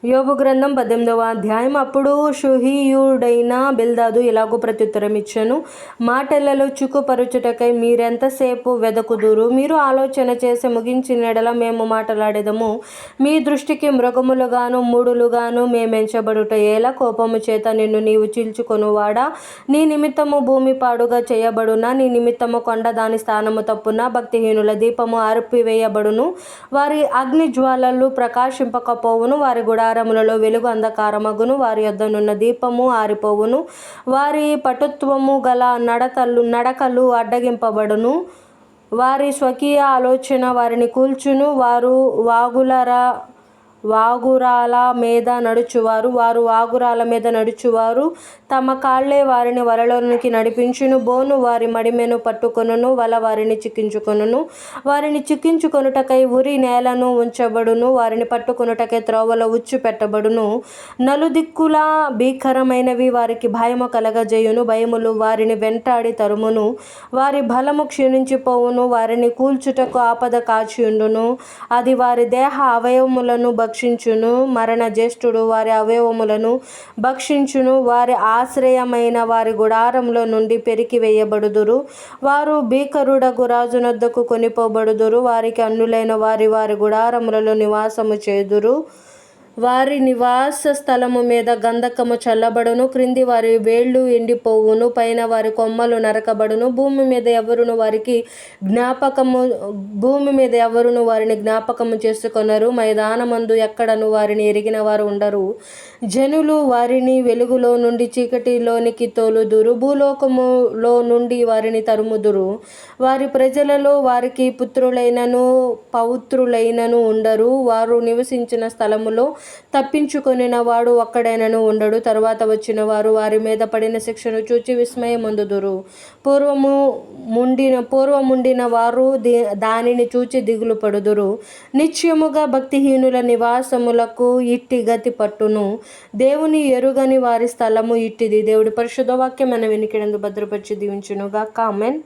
యోబు గ్రంథం 18వ అధ్యాయం. అప్పుడు షూహీయుడైన బిల్దాదు ఇలాగూ ప్రత్యుత్తరం ఇచ్చెను: మాటలలో చిక్కుపరుచుటకై మీరెంతసేపు వెదకుదురు? మీరు ఆలోచన చేసి ముగించిన ఎడల మేము మాటలాడెదము. మీ దృష్టికి మృగములుగాను మూఢులుగాను మేమెంచబడుట ఎలా? కోపము చేత నిన్ను నీవు చీల్చుకొనువాడా, నీ నిమిత్తము భూమి పాడుగా చేయబడునా? నీ నిమిత్తము కొండ దాని స్థానము తప్పునా? భక్తిహీనుల దీపము ఆర్పివేయబడును, వారి అగ్నిజ్వాలలు ప్రకాశింపకపోవును. వారి గుడారములలో వెలుగు అంధకారమగును, వారి యొద్దనున్న దీపము ఆరిపోవును. వారి పటుత్వము గల నడకలు అడ్డగింపబడును. వారి స్వకీయ ఆలోచన వారిని కూల్చును. వారు వాగురాల మీద నడుచువారు తమ కాళ్ళే వారిని వలలోనికి నడిపించును. బోను వారి మడిమెను పట్టుకొనును, వల వారిని చిక్కించుకొనును. వారిని చిక్కించుకొనుటకై ఉరి నేలను ఉంచబడును, వారిని పట్టుకొనుటకై త్రోవలో ఉచ్చు పెట్టబడును. నలుదిక్కులా భీకరమైనవి వారికి భయము కలగజేయును. భయములు వారిని వెంటాడి తరుమును, వారి బలము క్షీణించిపోవును. వారిని కూల్చుటకు ఆపద కాచియుండును, అది వారి దేహ అవయవములను భక్షించును. మరణ జ్యేష్ఠుడు వారి అవయవములను భక్షించును. వారి ఆశ్రయమైన వారి గుడారములో నుండి పెరికివేయబడుదురు. వారు భీకరుడగు రాజునొద్దకు కొనిపోబడుదురు. వారికి అన్యులైన వారి గుడారములలో నివాసము చేదురు. వారి నివాస స్థలము మీద గంధకము చల్లబడును. క్రింది వారి వేళ్ళు ఎండిపోవును, పైన వారి కొమ్మలు నరకబడును. భూమి మీద ఎవరును వారిని జ్ఞాపకము చేసుకొనరు. మైదానమందు ఎక్కడను వారిని ఎరిగిన వారు ఉండరు. జనులు వారిని వెలుగులో నుండి చీకటిలోనికి తోలుదురు, భూలోకములో నుండి వారిని తరుముదురు. వారి ప్రజలలో వారికి పుత్రులైనను పౌత్రులైనను ఉండరు. వారు నివసించిన స్థలములో తప్పించుకొనిన వాడు ఒక్కడైనను ఉండడు. తరువాత వచ్చిన వారు వారి మీద పడిన శిక్షను చూచి విస్మయమొందుదురు. పూర్వముండిన వారు దానిని చూచి దిగులు పడుదురు. నిశ్చయముగా భక్తిహీనుల నివాసములకు ఇట్టి గతి పట్టును. దేవుని ఎరుగని వారి స్థలము ఇట్టిది. దేవుడి పరిశుద్ధ వాక్యం మన వెనుకడందు భద్రపరిచి దీవించునుగాక. ఆమేన్.